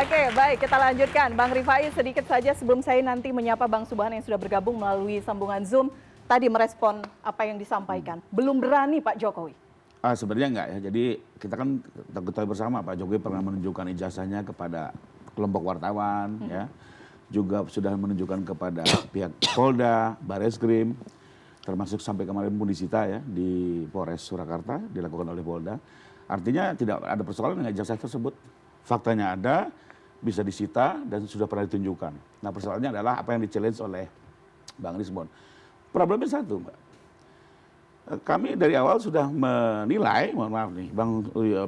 Oke, baik, kita lanjutkan. Bang Rifai, sedikit saja sebelum saya nanti menyapa Bang Subhan yang sudah bergabung melalui sambungan Zoom, tadi merespon apa yang disampaikan. Belum berani Pak Jokowi? Sebenarnya enggak ya. Jadi kita kan ketahui bersama Pak Jokowi pernah menunjukkan ijazahnya kepada kelompok wartawan, ya. Juga sudah menunjukkan kepada pihak Polda, Bareskrim, termasuk sampai kemarin pun disita ya di Polres Surakarta, dilakukan oleh Polda. Artinya tidak ada persoalan dengan ijazah tersebut. Faktanya ada, bisa disita dan sudah pernah ditunjukkan. Nah persoalannya adalah apa yang di-challenge oleh Bang Rismon. Problemnya satu, Mbak. Kami dari awal sudah menilai, mohon maaf nih,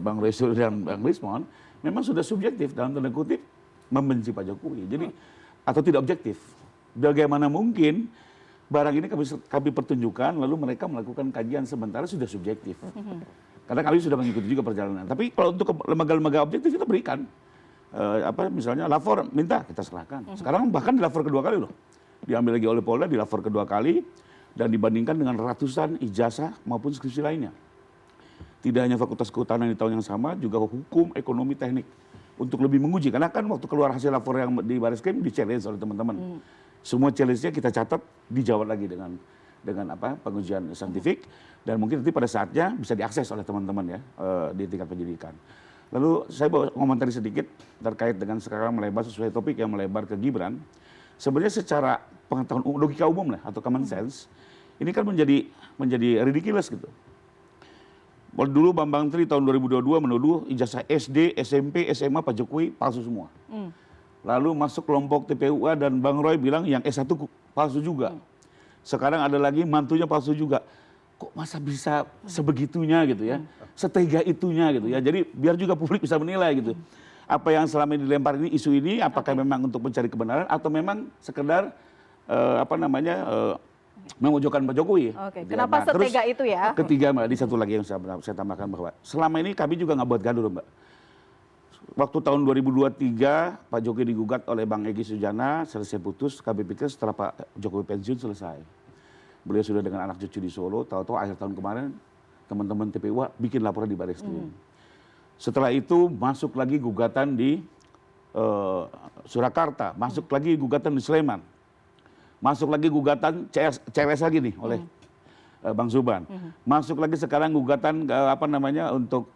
Bang Resul dan Bang Rismon, memang sudah subjektif dalam tanda kutip membenci Pak Jokowi. Jadi, atau tidak objektif. Bagaimana mungkin barang ini kami pertunjukkan, lalu mereka melakukan kajian sementara sudah subjektif. Karena kami sudah mengikuti juga perjalanan. Tapi kalau untuk lembaga-lembaga objektif kita berikan. Misalnya lapor, minta, kita serahkan. Sekarang bahkan dilapor kedua kali loh. Diambil lagi oleh Polda, dilapor kedua kali. Dan dibandingkan dengan ratusan ijazah maupun skripsi lainnya. Tidak hanya fakultas kehutanan di tahun yang sama, juga hukum, ekonomi, teknik. Untuk lebih menguji, karena kan waktu keluar hasil lapor yang di Bareskrim di-challenge oleh teman-teman. Semua challenge-nya kita catat, dijawab lagi dengan pengujian saintifik. Dan mungkin nanti pada saatnya bisa diakses oleh teman-teman ya, di tingkat penyidikan. Lalu saya mau komentari sedikit terkait dengan sekarang melebar sesuai topik yang melebar ke Gibran. Sebenarnya secara pengetahuan logika umum lah atau common sense, ini kan menjadi ridiculous gitu. Dulu Bambang Tri tahun 2022 menuduh ijazah SD, SMP, SMA Pak Jokowi palsu semua. Lalu masuk kelompok TPUA dan Bang Roy bilang yang S1 palsu juga. Sekarang ada lagi mantunya palsu juga. Kok masa bisa sebegitunya gitu ya, setega itunya gitu ya. Jadi biar juga publik bisa menilai gitu. Apa yang selama ini dilempar ini, isu ini, apakah memang untuk mencari kebenaran atau memang sekedar memojokkan Pak Jokowi. Oke. Kenapa setega itu ya? Ketiga Mbak, di satu lagi yang saya tambahkan bahwa selama ini kami juga nggak buat gaduh Mbak. Waktu tahun 2023 Pak Jokowi digugat oleh Bang Egy Sujana, selesai putus, kami pikir setelah Pak Jokowi pensiun selesai. Beliau sudah dengan anak cucu di Solo, tahu-tahu akhir tahun kemarin teman-teman TPUA bikin laporan di Bareskrim. Setelah itu masuk lagi gugatan di Surakarta, masuk lagi gugatan di Sleman, masuk lagi gugatan CWS lagi nih oleh Bang Subhan, masuk lagi sekarang gugatan untuk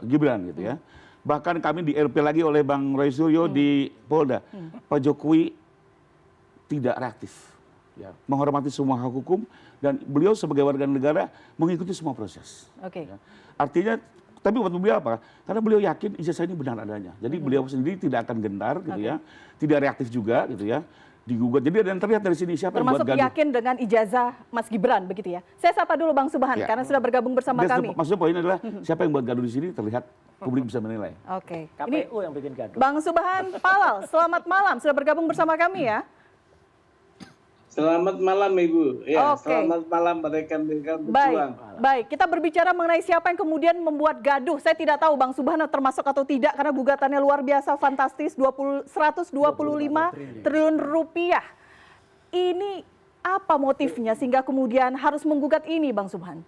Gibran gitu ya. Bahkan kami di LP lagi oleh Bang Roy Suryo di Polda. Pak Jokowi tidak reaktif, ya, menghormati semua hak hukum dan beliau sebagai warga negara mengikuti semua proses. Ya. Artinya tapi buat beliau apa? Karena beliau yakin ijazah ini benar adanya. Jadi beliau sendiri tidak akan gentar gitu ya. Tidak reaktif juga gitu ya. Digugat. Jadi ada yang terlihat dari sini siapa yang buat gaduh. Termasuk yakin dengan ijazah Mas Gibran begitu ya. Saya sapa dulu Bang Subhan karena sudah bergabung bersama kami. Maksudnya poinnya adalah siapa yang buat gaduh di sini terlihat publik bisa menilai. Oke. KPU yang bikin gaduh. Bang Subhan Palal, selamat malam. Sudah bergabung bersama kami ya. Selamat malam Ibu. Ya, selamat malam Baik, rekan-rekan berjuang. baik. Kita berbicara mengenai siapa yang kemudian membuat gaduh. Saya tidak tahu Bang Subhan termasuk atau tidak karena gugatannya luar biasa fantastis 125 triliun rupiah. Ini apa motifnya sehingga kemudian harus menggugat ini Bang Subhan?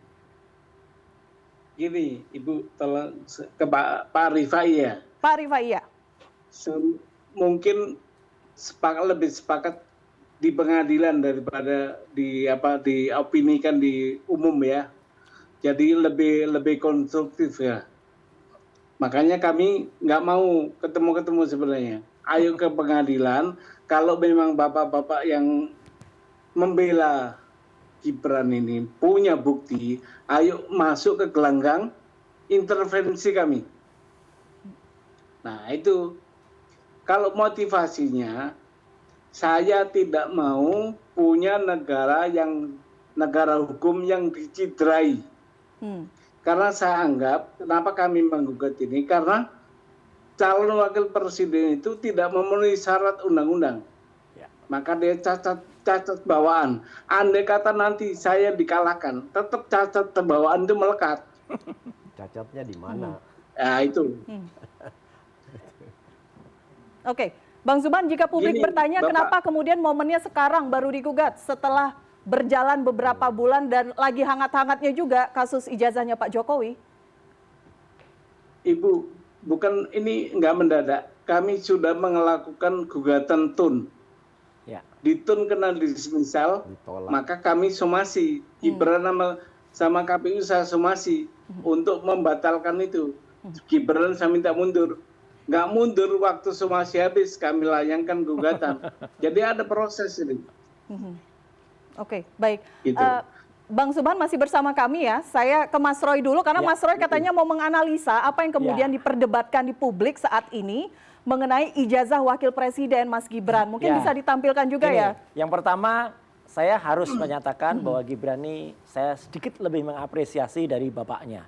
Gini, Ibu tolong ke Pak Rifai ya. Pak Rifai ya. Mungkin lebih sepakat di pengadilan daripada diopinikan di umum ya. Jadi lebih konstruktif ya. Makanya kami nggak mau ketemu sebenarnya. Ayo ke pengadilan. Kalau memang bapak-bapak yang membela Gibran ini punya bukti, ayo masuk ke gelanggang intervensi kami. Nah itu kalau motivasinya, saya tidak mau punya negara hukum yang dicidrai. Karena saya anggap, kenapa kami menggugat ini? Karena calon wakil presiden itu tidak memenuhi syarat undang-undang. Maka dia cacat bawaan. Andai kata nanti saya dikalahkan, tetap cacat bawaan itu melekat. Cacatnya di mana? Ya itu. Oke. Bang Subhan, jika publik bertanya kenapa kemudian momennya sekarang baru digugat setelah berjalan beberapa bulan dan lagi hangat-hangatnya juga kasus ijazahnya Pak Jokowi? Ibu, bukan ini nggak mendadak. kami sudah melakukan gugatan TUN. Ya. Di TUN kena dismisal, Ditolak. maka kami somasi. Gibran sama KPU saya somasi untuk membatalkan itu. Gibran saya minta mundur. Nggak mundur, waktu somasi habis kami layangkan gugatan. Jadi ada proses ini. Oke, baik. Gitu. Bang Subhan masih bersama kami ya. Saya ke Mas Roy dulu karena Ya, Mas Roy katanya mau menganalisa apa yang kemudian diperdebatkan di publik saat ini mengenai ijazah wakil presiden Mas Gibran. Mungkin Ya. bisa ditampilkan juga Gini, ya. Yang pertama, saya harus menyatakan bahwa Gibran ini saya sedikit lebih mengapresiasi dari bapaknya.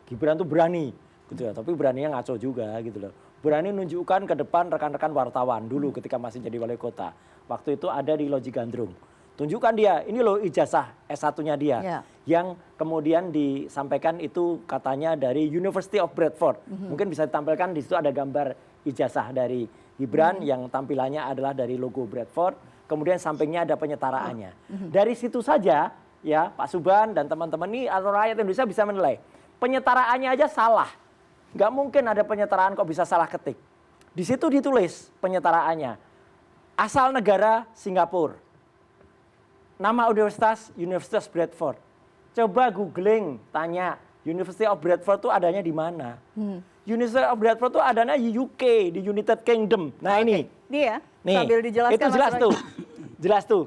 Gibran tuh berani, gitu ya. Tapi beraninya ngaco juga, gitu loh. Berani nunjukkan ke depan rekan-rekan wartawan dulu ketika masih jadi wali kota. Waktu itu ada di Loji Gandrung. Tunjukkan dia, ini loh ijazah S1-nya dia. Ya. Yang kemudian disampaikan itu katanya dari University of Bradford. Mungkin bisa ditampilkan di situ ada gambar ijazah dari Gibran yang tampilannya adalah dari logo Bradford. Kemudian sampingnya ada penyetaraannya. Dari situ saja ya Pak Subhan dan teman-teman ini atau rakyat Indonesia bisa menilai. Penyetaraannya aja salah. Nggak mungkin ada penyetaraan kok bisa salah ketik. Di situ ditulis penyetaraannya. Asal negara Singapura. Nama universitas, Universitas Bradford. Coba googling, tanya, University of Bradford itu adanya di mana? University of Bradford itu adanya di UK, di United Kingdom. Nah ini. Ini ya, Nih, sambil dijelaskan itu Mas jelas Roy. tuh. Jelas tuh.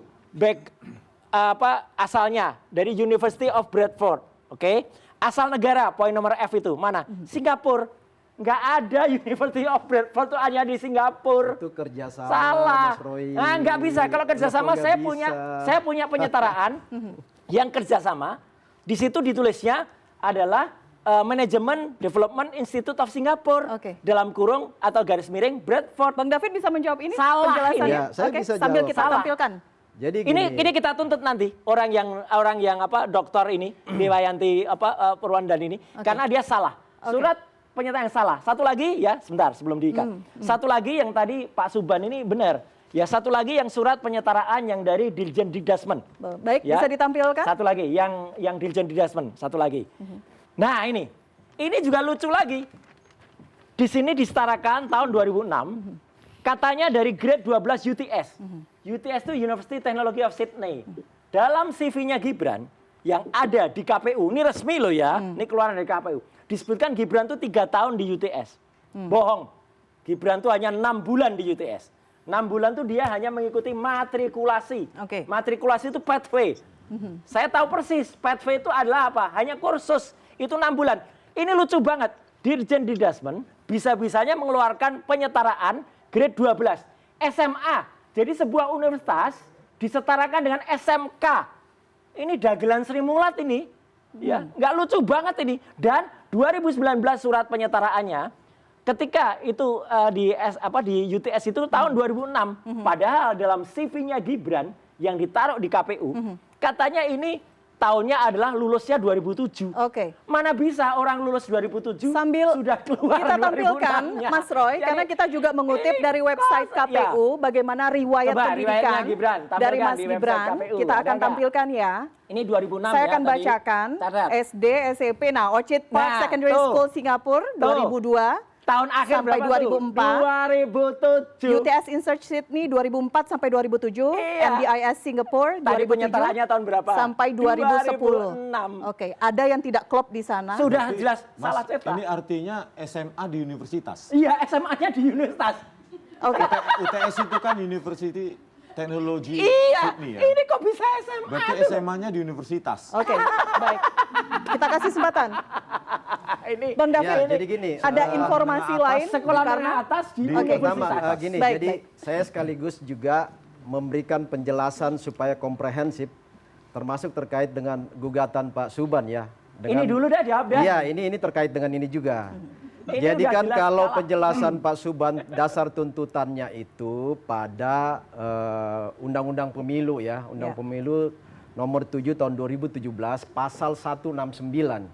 Asalnya dari University of Bradford, oke? Asal negara, poin nomor F itu mana? Singapura. Nggak ada University of Bradford tuh hanya di Singapura. Itu kerjasama, Salah. Mas Roy. Nah, nggak bisa. Kalau kerjasama Kenapa saya nggak saya bisa? punya penyetaraan yang kerjasama. Di situ ditulisnya adalah Management Development Institute of Singapore. Oke. Dalam kurung atau garis miring Bradford. Bang David bisa menjawab ini Salah penjelasannya? ini. Ya, saya Oke, bisa sambil jawab. kita Salah. tampilkan. Jadi gini, Ini kita tuntut nanti orang yang dokter ini Dewayanti Purwandan ini karena dia salah. Surat pernyataan yang salah. Satu lagi ya, sebentar sebelum diikat. Satu lagi yang tadi Pak Subhan ini benar. Ya, satu lagi yang surat penyetaraan yang dari Dirjen Didasmen. Baik, Ya. bisa ditampilkan? Satu lagi yang Dirjen Didasmen, satu lagi. Nah, ini juga lucu lagi. Di sini disetarakan tahun 2006. Katanya dari grade 12 UTS. UTS itu University Technology of Sydney. Dalam CV-nya Gibran yang ada di KPU, ini resmi loh ya, ini keluaran dari KPU. Disebutkan Gibran tuh 3 tahun di UTS. Bohong. Gibran tuh hanya 6 bulan di UTS. 6 bulan tuh dia hanya mengikuti matrikulasi. Oke. Matrikulasi itu pathway. Saya tahu persis, pathway itu adalah apa? Hanya kursus. Itu 6 bulan. Ini lucu banget. Dirjen Didasmen bisa-bisanya mengeluarkan penyetaraan grade 12. SMA. Jadi sebuah universitas disetarakan dengan SMK. Ini dagelan Sri Mulat ini. Ya, nggak lucu banget ini. Dan 2019 surat penyetaraannya ketika itu di UTS itu tahun 2006. Padahal dalam CV-nya Gibran yang ditaruh di KPU, katanya ini tahunnya adalah lulusnya 2007. Oke. Mana bisa orang lulus 2007 Sambil sudah keluar kita tampilkan, 2006-nya. Mas Roy, Jadi, karena kita juga mengutip ini dari website kok- KPU bagaimana riwayat Coba, pendidikan riwayatnya Gibran, tampilkan dari Mas di website Gibran. KPU. Kita Ada akan nggak? tampilkan ya. Ini 2006 Saya ya akan tadi. bacakan Catat. SD, SMP. Nah, Orchid Park Nah, Secondary tuh. School Singapura 2002. Tahun akhir sampai berapa 2004. tuh? 2007. UTS Insert Sydney 2004 sampai 2007. Iya. MDIS Singapore Tadi 2007 penyetaraannya tahun berapa? sampai 2010. 2006. Oke, ada yang tidak klop di sana. Sudah Berarti, jelas Mas, salah cetak. Ini artinya SMA di universitas. Iya, SMA-nya di universitas. Oke. UTS itu kan University Technology Iya, Sydney ya. ini kok bisa SMA? Berarti tuh? SMA-nya di universitas. Oke, baik. Kita kasih kesempatan. Ini Bang ya, David, jadi gini, ada informasi menengah lain sekolah karena menengah atas di Di universitas. pertama, gini, Baik, jadi baik. saya sekaligus juga memberikan penjelasan supaya komprehensif, termasuk terkait dengan gugatan Pak Subhan ya. Ini dulu dah jawab dah. Iya, ini terkait dengan ini juga. Ini Jadi udah kan jelas kalau kalah. penjelasan Pak Subhan dasar tuntutannya itu pada Undang-Undang Pemilu ya, Undang Ya. Pemilu nomor 7 tahun 2017 pasal 169.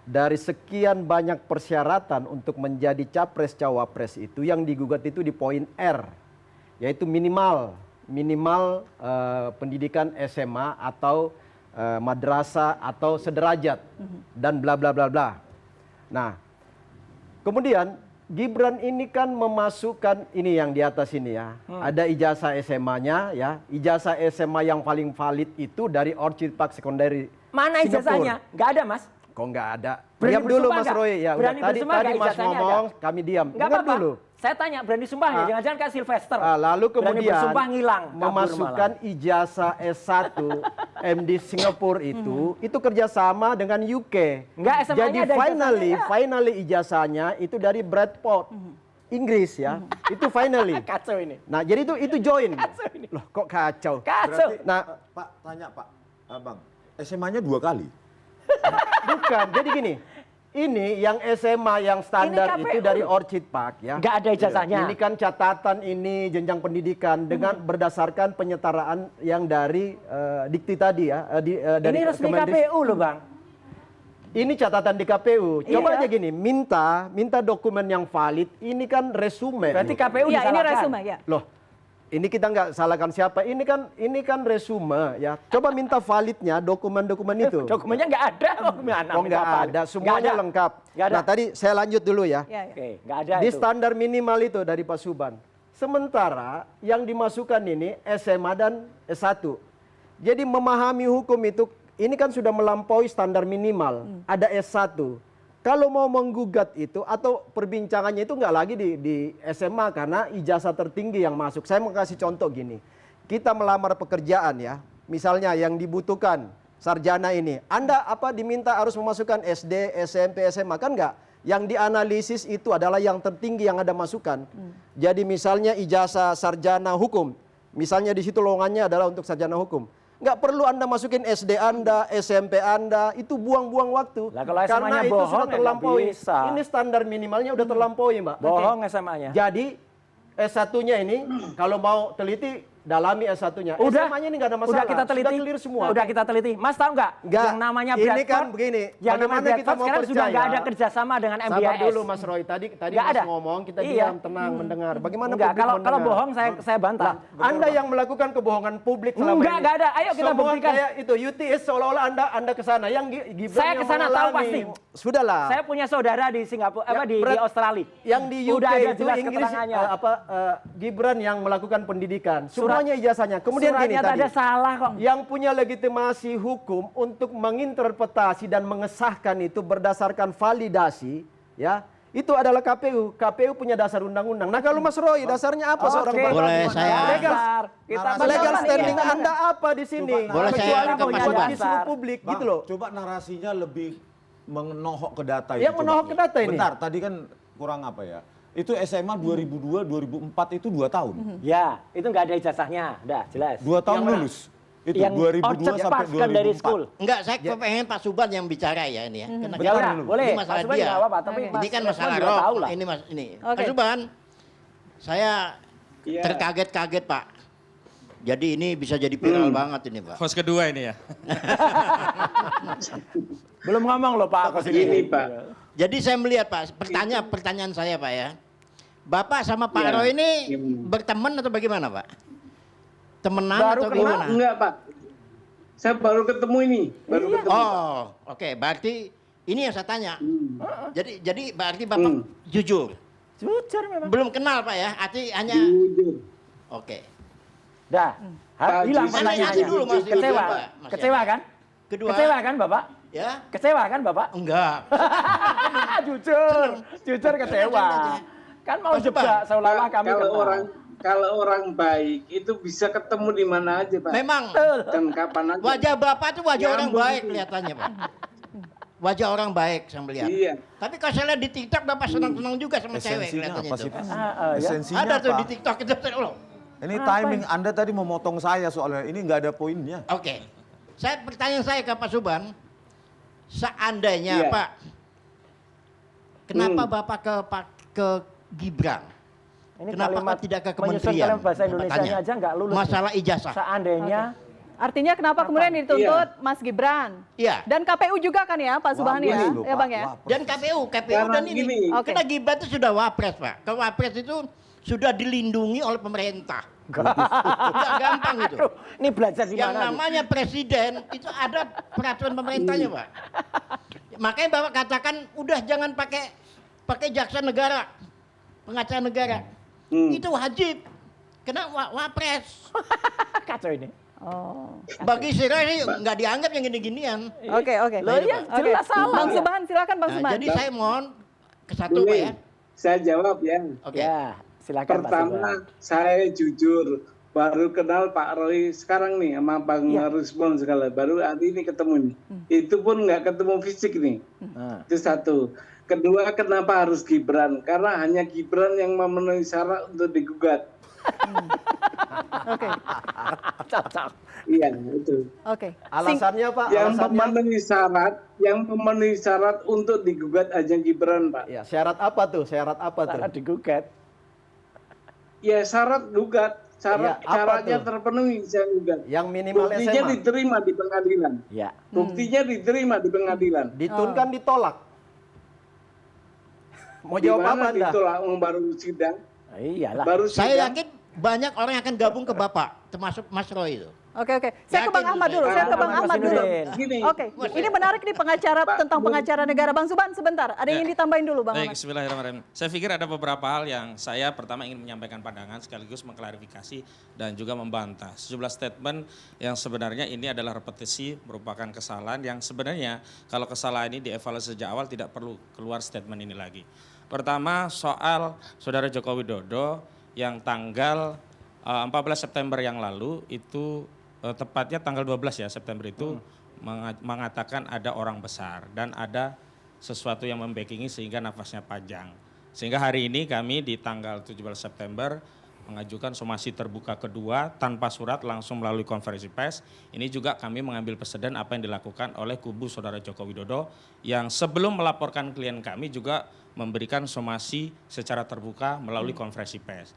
Dari sekian banyak persyaratan untuk menjadi capres cawapres itu yang digugat itu di poin R, yaitu minimal pendidikan SMA atau madrasah atau sederajat dan bla bla bla bla. Nah, kemudian Gibran ini kan memasukkan ini yang di atas ini ya. Ada ijazah SMA-nya ya. Ijazah SMA yang paling valid itu dari Orchid Park Secondary. Mana Singapura. ijazahnya? Nggak ada, Mas. Kok nggak ada? Berani Diam dulu bersumpah Mas nggak? Roy ya. Udah, Berani tadi bersumpah tadi nggak Mas ijazahnya ngomong, ada? kami diam. Nggak Dengar apa-apa. dulu. Saya tanya, berani sumpah ya? Jangan-jangan kayak Sylvester. Lalu Berani kemudian bersumpah ngilang. kabur memasukkan malah. ijazah S1 MD Singapura itu kerjasama dengan UK. Enggak, SMA-nya Jadi ada ijazahnya, ya. finally ijazahnya itu dari Bradford, Inggris ya. Itu finally. Kacau ini. Nah, jadi itu join. Kacau ini. Loh, kok kacau? Kacau. Berarti, Nah, Pak, tanya Pak, Abang, SMA-nya 2 kali? bukan. Jadi gini, ini yang SMA yang standar Ini itu KPU. dari Orchid Park ya. Nggak ada ijazahnya. Ini kan catatan ini jenjang pendidikan dengan berdasarkan penyetaraan yang dari dikti tadi ya. Dari Ini resmi Kemendikbud. KPU loh, Bang. Ini catatan di KPU. Coba Iya. aja gini, minta dokumen yang valid. Ini kan resume. Berarti KPU Ya, ini disalahkan. resume ya. Loh, ini kita nggak salahkan siapa. Ini kan resume ya. Coba minta validnya dokumen-dokumen itu. Dokumennya nggak ada. Mana Oh, minta nggak valid? ada, semuanya Nggak ada. lengkap. Nggak ada. Nah, tadi saya lanjut dulu ya. Ya, ya. Oke, nggak ada Di itu. standar minimal itu dari Pak Suban. Sementara yang dimasukkan ini SMA dan S1. Jadi memahami hukum itu, ini kan sudah melampaui standar minimal. Ada S1. Kalau mau menggugat itu atau perbincangannya itu nggak lagi di SMA karena ijazah tertinggi yang masuk. Saya mau kasih contoh gini. Kita melamar pekerjaan ya. Misalnya yang dibutuhkan sarjana ini. Anda diminta harus memasukkan SD, SMP, SMA kan nggak? Yang dianalisis itu adalah yang tertinggi yang ada masukan. Jadi misalnya ijazah sarjana hukum. Misalnya di situ lowongannya adalah untuk sarjana hukum. Nggak perlu Anda masukin SD Anda, SMP Anda, itu buang-buang waktu. Lah, kalau Karena SMA-nya itu bohong, sudah ya terlampaui. nggak bisa. Ini standar minimalnya udah terlampaui, Mbak. Bohong SMA-nya. Jadi S1-nya ini kalau mau teliti dalami S1-nya. Udah, SMA-nya ini nggak ada masalah. Udah kita teliti. Sudah clear semua. Udah kita teliti. Mas tahu nggak? Nggak. Yang namanya Ini Bradford. kan begini, Yang namanya bagaimana kita Bradford mau sekarang sudah nggak ada percaya? kerjasama dengan MBIS. Sabar dulu Mas Roy. Tadi Nggak Mas ada. ngomong, kita Iya. diam tenang mendengar. Bagaimana Enggak, publik kalau mendengar? bohong saya bantah. Anda yang melakukan kebohongan publik selama Enggak, ini. nggak ada. Ayo kita Semua buktikan. kayak itu UTS seolah-olah Anda ke sana. Yang Gibran Saya yang ke sana tahu mengalami. pasti. Sudahlah. Saya punya saudara di Singapura, Ya, di berat- Australia. Yang di UK Udah ada itu jelas Inggris keterangannya. Gibran yang melakukan pendidikan. Semuanya ijazahnya. Kemudian gini Suratnya tadi. ada salah kok. Yang punya legitimasi hukum untuk menginterpretasi dan mengesahkan itu berdasarkan validasi, ya, itu adalah KPU. KPU punya dasar undang-undang. Nah, kalau Mas Roy dasarnya apa seorang Oke. Pak? Boleh saya- legal, Kita legal bersama standing ini. Anda apa di sini? Boleh saya Kecuali ke Mas membuat Suban? kisru publik Bang, gitu loh. coba narasinya lebih menohok ke data Ya, itu. menohok coba. ke data ini. Bentar, tadi kan kurang apa ya? Itu SMA 2002, 2004 itu 2 tahun. Ya, itu nggak ada ijazahnya. Udah, jelas. 2 tahun Yang mana? lulus. Itu Yang 2002 Orchard sampai Park Secondary 2004. School. Enggak, saya pengen Pak Suban yang bicara ya ini ya. Karena Ya kita- udah, dulu. boleh. Ini Mas masalah Suban dia. nggak apa-apa, tapi ini Mas kan Resman masalah juga roh. tahu lah. Ini Mas ini. Oke. Pak Suban, saya Iya. terkaget-kaget Pak. Jadi ini bisa jadi viral banget ini Pak. Host kedua ini ya. Belum ngomong loh Pak. Begini Pak, Jadi saya melihat Pak, pertanyaan saya Pak ya. Bapak sama Pak Iya. Roy ini Iya. berteman atau bagaimana Pak? Temenan Baru atau kenal. gimana? enggak Pak. Saya baru ketemu ini, baru ketemu. Pak. Oh, oke. Berarti ini yang saya tanya. Jadi berarti Bapak jujur. Jujur memang. Belum kenal Pak ya? Arti hanya Jujur. oke. Dah. Pak, Hilang jujur. pertanyaannya. Nanti dulu, Mas. Kecewa. Jujur, Pak. Mas, Kecewa kan? Kedua, Kecewa kan Bapak? ya? Kecewa kan Bapak? Enggak. Jujur. Jujur kecewa. Kan mau Mas jebak Suban. seolah-olah Pak, kami kalau orang baik itu bisa ketemu di mana aja Pak. Memang Dan kapan aja. wajah Bapak itu wajah Ya orang ampun, baik itu. kelihatannya Pak. Wajah orang baik saya melihat. Iya. Tapi kalau saya lihat di TikTok Bapak senang-senang juga sama cewek Esensinya kelihatannya apa itu. sih, Pak? ya. Esensinya Ada tuh apa? di TikTok itu. Oh, Ini timing Anda tadi memotong saya soalnya ini nggak ada poinnya. oke. Pertanyaan saya ke Pak Suban, seandainya Iya. Pak, kenapa Bapak ke Gibran? Ini Kenapa kalimat Pak tidak ke menyusun kementerian? kalimat bahasa Bapak Indonesianya tanya. aja nggak lulus. Masalah ijazah. Seandainya Artinya kenapa kemudian dituntut Mas Gibran? Iya. Dan KPU juga kan ya Pak Subhan ya? Bagus loh, Ya Pak. Bang ya? Wapres. Dan KPU Karena dan ini. gini. Oke. Karena Gibran itu sudah wapres Pak. Kalau wapres itu sudah dilindungi oleh pemerintah. Nggak gampang itu. Aduh, ini belajar di Yang mana? namanya presiden itu ada peraturan pemerintahnya Pak. Makanya Bapak katakan udah jangan pakai jaksa negara. pengacara negara. Itu wajib. Kena wapres. Kacau ini. Oh. Bagi saya sih nggak dianggap yang gini-ginian. Oke. Loh, iya, jelas salah. Bang Subhan, silakan Bang Nah, Subhan. jadi saya mohon ke satu Pak ya. Saya jawab ya. Oke. Ya, silakan Pak Subhan. Pertama, saya jujur baru kenal Pak Roy sekarang nih sama Bang Rusmon segala. Baru hari ini ketemu nih. Itu pun nggak ketemu fisik nih. Itu satu. Kedua, kenapa harus Gibran? Karena hanya Gibran yang memenuhi syarat untuk digugat. Oke. Cocok. Iya, itu. Oke. Alasannya Pak, Yang alasannya memenuhi syarat untuk digugat hanya Gibran, Pak. ya, syarat apa tuh? Syarat apa tuh? Salah digugat. Ya syarat gugat, Ya, apa syaratnya tuh? terpenuhi saya gugat. Yang minimal Buktinya SMA. diterima di pengadilan. Ya. Buktinya diterima di pengadilan. Ditun kan ditolak. Mau jawab apa Gimana Anda? ditolak baru sidang? Iyalah. Baru Saya sidang. yakin banyak orang yang akan gabung ke Bapak, termasuk Mas Roy itu. Oke. Saya ke Yakin Bang Ahmad saya. dulu. Saya ke Bang Mas Ahmad dulu. Nurdin. Gini, Oke. Ini menarik nih pengacara tentang pengacara negara. Bang Subhan sebentar. Ada yang ingin ditambahin dulu Bang Baik, Ahmad. bismillahirrahmanirrahim. Saya pikir ada beberapa hal yang saya pertama ingin menyampaikan pandangan sekaligus mengklarifikasi dan juga membantah. Sejumlah statement yang sebenarnya ini adalah repetisi, merupakan kesalahan yang sebenarnya kalau kesalahan ini dievaluasi sejak awal tidak perlu keluar statement ini lagi. Pertama soal Saudara Joko Widodo yang tanggal 14 September yang lalu itu tepatnya tanggal 12 ya September itu mengatakan ada orang besar dan ada sesuatu yang membackingi sehingga nafasnya panjang. Sehingga hari ini kami di tanggal 17 September mengajukan somasi terbuka kedua tanpa surat langsung melalui konferensi pers. Ini juga kami mengambil presiden apa yang dilakukan oleh kubu Saudara Joko Widodo yang sebelum melaporkan klien kami juga memberikan somasi secara terbuka melalui konferensi pers.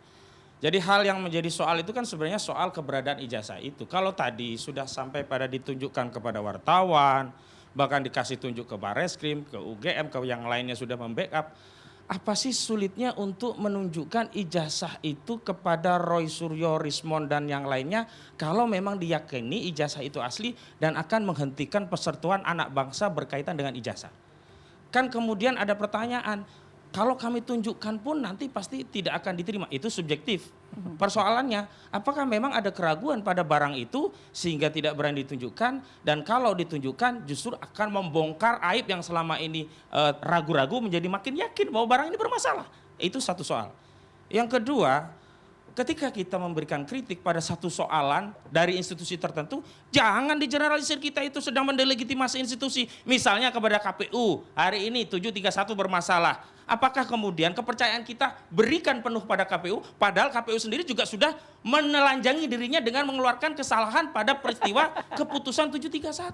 Jadi hal yang menjadi soal itu kan sebenarnya soal keberadaan ijazah itu. Kalau tadi sudah sampai pada ditunjukkan kepada wartawan, bahkan dikasih tunjuk ke Bareskrim, ke UGM, ke yang lainnya sudah membackup. Apa sih sulitnya untuk menunjukkan ijazah itu kepada Roy Suryo, Rismon dan yang lainnya kalau memang diyakini ijazah itu asli dan akan menghentikan persatuan anak bangsa berkaitan dengan ijazah. Kan kemudian ada pertanyaan, kalau kami tunjukkan pun nanti pasti tidak akan diterima. Itu subjektif. Persoalannya, apakah memang ada keraguan pada barang itu sehingga tidak berani ditunjukkan? Dan kalau ditunjukkan justru akan membongkar aib yang selama ini ragu-ragu menjadi makin yakin bahwa barang ini bermasalah. Itu satu soal. Yang kedua, ketika kita memberikan kritik pada satu soalan dari institusi tertentu, jangan digeneralisir kita itu sedang mendelegitimasi institusi. Misalnya kepada KPU, hari ini 731 bermasalah. Apakah kemudian kepercayaan kita berikan penuh pada KPU, padahal KPU sendiri juga sudah menelanjangi dirinya dengan mengeluarkan kesalahan pada peristiwa keputusan 731.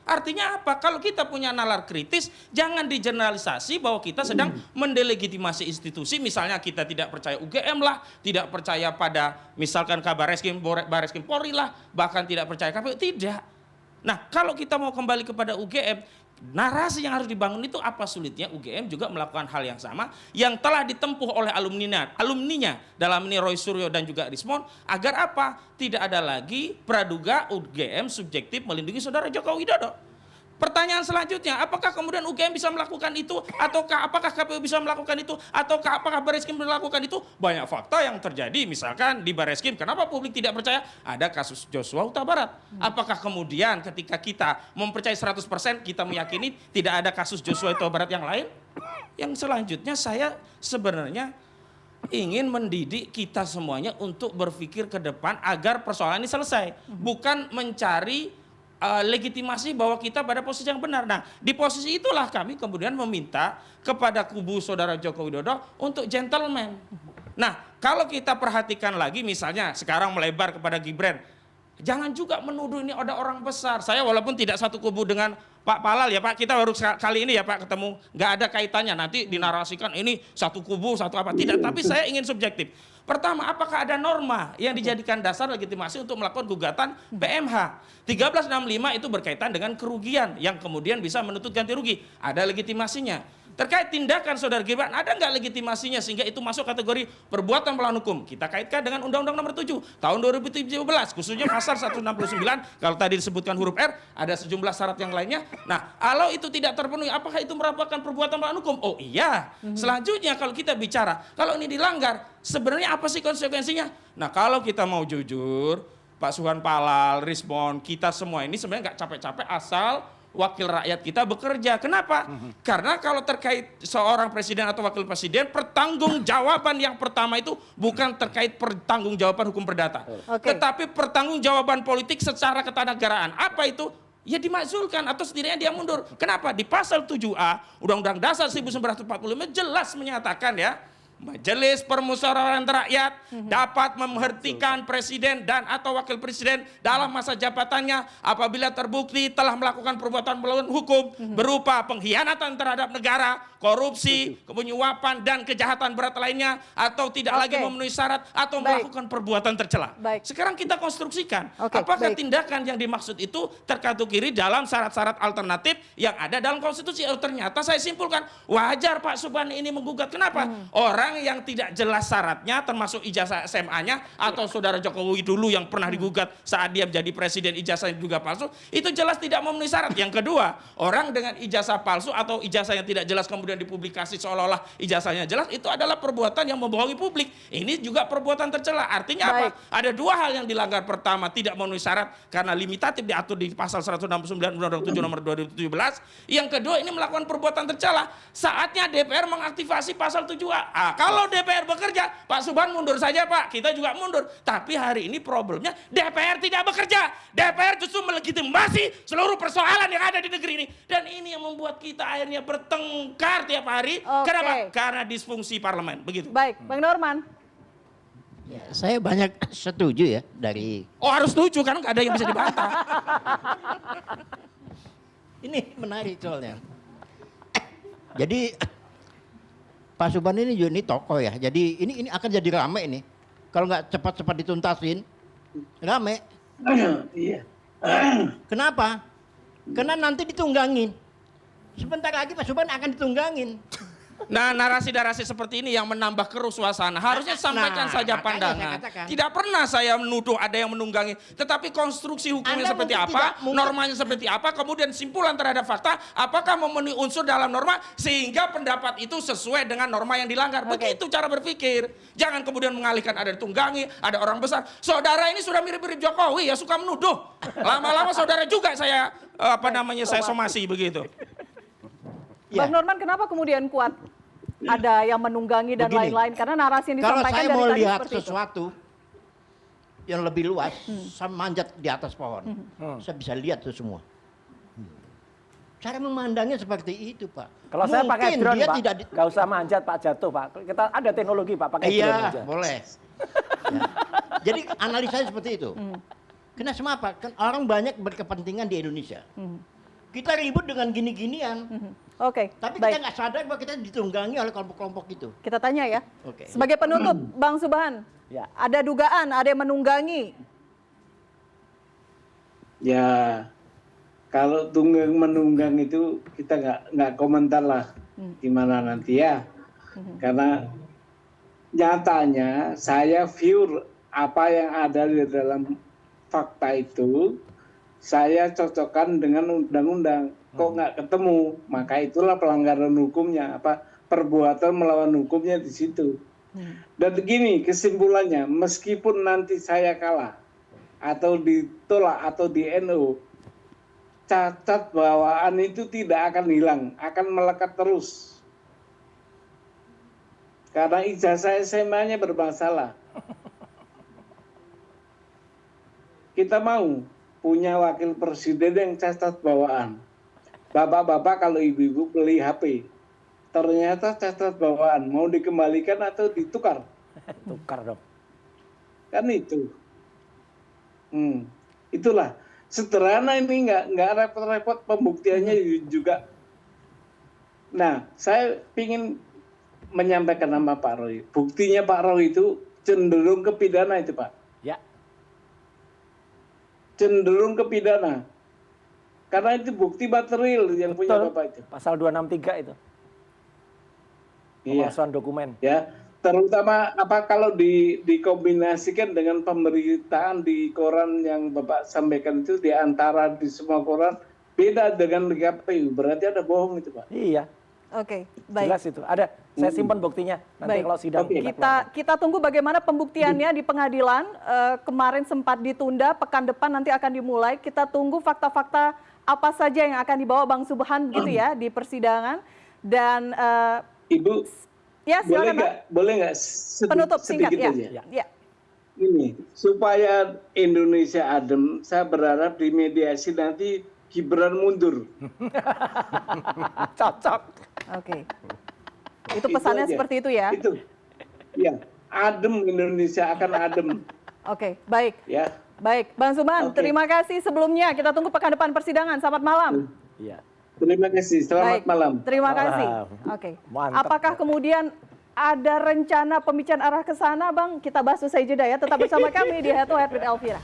Artinya apa? Kalau kita punya nalar kritis, jangan digeneralisasi bahwa kita sedang mendelegitimasi institusi. Misalnya kita tidak percaya UGM lah, tidak percaya pada misalkan Bareskrim Polri lah, bahkan tidak percaya KPU. Tidak. Nah, kalau kita mau kembali kepada UGM, narasi yang harus dibangun itu apa sulitnya UGM juga melakukan hal yang sama yang telah ditempuh oleh alumninya dalam ini Roy Suryo dan juga Rismon agar apa? Tidak ada lagi praduga UGM subjektif melindungi Saudara Joko Widodo. Pertanyaan selanjutnya, apakah kemudian UGM bisa melakukan itu? Ataukah apakah KPU bisa melakukan itu? Ataukah apakah Bareskrim melakukan itu? Banyak fakta yang terjadi, misalkan di Bareskrim, kenapa publik tidak percaya? Ada kasus Joshua Huta Barat. Apakah kemudian ketika kita mempercayai 100%, kita meyakini tidak ada kasus Joshua Huta Barat yang lain? Yang selanjutnya saya sebenarnya ingin mendidik kita semuanya untuk berpikir ke depan agar persoalan ini selesai. Bukan mencari legitimasi bahwa kita pada posisi yang benar. Nah, di posisi itulah kami kemudian meminta kepada kubu Saudara Joko Widodo untuk gentleman. Nah, kalau kita perhatikan lagi misalnya sekarang melebar kepada Gibran, jangan juga menuduh ini ada orang besar. Saya walaupun tidak satu kubu dengan Pak Palal ya Pak, kita baru kali ini ya Pak ketemu, nggak ada kaitannya. Nanti dinarasikan ini satu kubu, satu apa. Tidak, tapi saya ingin subjektif. Pertama, apakah ada norma yang dijadikan dasar legitimasi untuk melakukan gugatan PMH? 1365 itu berkaitan dengan kerugian yang kemudian bisa menuntut ganti rugi. Ada legitimasinya. Terkait tindakan Saudara Gibran, ada nggak legitimasinya sehingga itu masuk kategori perbuatan melawan hukum? Kita kaitkan dengan Undang-Undang Nomor 7 tahun 2017, khususnya pasal 169, kalau tadi disebutkan huruf R, ada sejumlah syarat yang lainnya. Nah, kalau itu tidak terpenuhi, apakah itu merupakan perbuatan melawan hukum? Oh iya. Selanjutnya kalau kita bicara, kalau ini dilanggar, sebenarnya apa sih konsekuensinya? Nah, kalau kita mau jujur, Pak Suhan Palal, Rismon, kita semua ini sebenarnya nggak capek-capek asal wakil rakyat kita bekerja. Kenapa? Karena kalau terkait seorang presiden atau wakil presiden, pertanggungjawaban yang pertama itu bukan terkait pertanggungjawaban hukum perdata, tetapi pertanggungjawaban politik secara ketatanegaraan. Apa itu? Ya dimakzulkan atau setidaknya dia mundur. Kenapa? Di pasal 7A Undang-Undang Dasar 1945 jelas menyatakan ya, Majelis Permusyawaratan Rakyat dapat memberhentikan presiden dan atau wakil presiden dalam masa jabatannya apabila terbukti telah melakukan perbuatan melawan hukum berupa pengkhianatan terhadap negara, korupsi, penyuapan dan kejahatan berat lainnya, atau tidak lagi memenuhi syarat atau melakukan perbuatan tercela. Sekarang kita konstruksikan apakah tindakan yang dimaksud itu terkategori dalam syarat-syarat alternatif yang ada dalam konstitusi. Ternyata saya simpulkan wajar Pak Subhan ini menggugat. Kenapa? Orang yang tidak jelas syaratnya termasuk ijazah SMA-nya atau Saudara Jokowi dulu yang pernah digugat saat dia menjadi presiden ijazahnya juga palsu, itu jelas tidak memenuhi syarat. Yang kedua, orang dengan ijazah palsu atau ijazah yang tidak jelas kemudian dipublikasi seolah-olah ijazahnya jelas, itu adalah perbuatan yang membohongi publik. Ini juga perbuatan tercela. Artinya apa? Ada dua hal yang dilanggar. Pertama, tidak memenuhi syarat karena limitatif diatur di pasal 169 Undang-Undang 7 nomor 2017. Yang kedua, ini melakukan perbuatan tercela. Saatnya DPR mengaktifasi pasal 7A. Kalau DPR bekerja, Pak Subhan mundur saja Pak, kita juga mundur. Tapi hari ini problemnya DPR tidak bekerja. DPR justru melegitimasi seluruh persoalan yang ada di negeri ini. Dan ini yang membuat kita akhirnya bertengkar tiap hari. Kenapa? Karena disfungsi parlemen. Begitu. Baik, Bang Norman. Ya, saya banyak setuju ya dari... Oh harus setuju, karena nggak ada yang bisa dibantah. Ini menarik soalnya. Jadi Pak Subhan ini tokoh ya. Jadi ini akan jadi rame ini. Kalau nggak cepat-cepat dituntasin, rame. Iya. Kenapa? Karena nanti ditunggangin. Sebentar lagi Pak Subhan akan ditunggangin. Nah, narasi-narasi seperti ini yang menambah keruh suasana. Harusnya sampaikan saja pandangan. Tidak pernah saya menuduh ada yang menunggangi. Tetapi konstruksi hukumnya seperti apa, normanya seperti apa, kemudian simpulan terhadap fakta, apakah memenuhi unsur dalam norma sehingga pendapat itu sesuai dengan norma yang dilanggar. Begitu cara berpikir. Jangan kemudian mengalihkan ada ditunggangi, ada orang besar. Saudara ini sudah mirip-mirip Jokowi ya, suka menuduh. Lama-lama saudara juga saya saya somasi begitu. Bang Norman, kenapa kemudian kuat ada yang menunggangi dan lain-lain? Karena narasi yang disampaikan dari tadi seperti itu. Kalau saya mau lihat sesuatu yang lebih luas, saya manjat di atas pohon. Saya bisa lihat itu semua. Cara memandangnya seperti itu, Pak. Kalau saya pakai drone, dia Pak, tidak nggak usah manjat, Pak, jatuh, Pak. Kita ada teknologi, Pak, pakai drone aja. Iya, boleh. Ya. Jadi analisanya seperti itu. Kenapa? Kan orang banyak berkepentingan di Indonesia. Kita ribut dengan gini-ginian. Tapi kita nggak sadar bahwa kita ditunggangi oleh kelompok-kelompok itu. Kita tanya ya. Sebagai penutup, Bang Subhan, ada dugaan ada yang menunggangi. Ya, kalau tunggang menunggang itu kita nggak komentar lah gimana nanti ya. Karena nyatanya saya view apa yang ada di dalam fakta itu, saya cocokkan dengan undang-undang. Kok nggak ketemu? Maka itulah pelanggaran hukumnya, perbuatan melawan hukumnya di situ. Dan begini kesimpulannya, meskipun nanti saya kalah atau ditolak atau di NU, cacat bawaan itu tidak akan hilang, akan melekat terus. Karena ijazah SMA-nya bermasalah. Kita mau punya wakil presiden yang cacat bawaan. Bapak-bapak kalau ibu-ibu beli HP, ternyata cacat bawaan, mau dikembalikan atau ditukar? Tukar dong. Kan itu. Itulah. Sederhana ini nggak repot-repot, pembuktiannya juga. Nah, saya ingin menyampaikan nama Pak Roy. Buktinya Pak Roy itu cenderung ke pidana itu, Pak. Ya. Cenderung ke pidana. Karena itu bukti material yang punya Betul. Bapak itu. Pasal 263 itu. pemalsuan dokumen. Ya, terutama kalau dikombinasikan dengan pemberitaan di koran yang Bapak sampaikan itu, di antara di semua koran beda dengan di KPU, berarti ada bohong itu, Pak. Iya, Oke, baik. jelas itu. Ada, saya simpan buktinya. Nanti Baik. kalau sidang Oke. Kita tunggu bagaimana pembuktiannya di pengadilan. Kemarin sempat ditunda, pekan depan nanti akan dimulai. Kita tunggu fakta-fakta apa saja yang akan dibawa Bang Subhan gitu ya di persidangan. Dan Ibu, ya silakan Bang. boleh nggak Penutup singkat sedikit ya. aja? Ya. Ini supaya Indonesia adem, saya berharap di mediasi nanti Gibran mundur. Cocok. Oke. Itu pesannya aja. seperti itu ya. Itu, ya, adem, Indonesia akan adem, Oke, baik. ya. Baik, Bang Subhan, Oke. terima kasih sebelumnya. Kita tunggu pekan depan persidangan. Selamat malam. Iya. Terima kasih, selamat Baik, malam. terima kasih. Malam. Oke. Mantap. Apakah kemudian ada rencana pembicaraan arah ke sana, Bang? Kita bahas usai jeda ya. Tetap bersama kami di Head to Head with Elvira.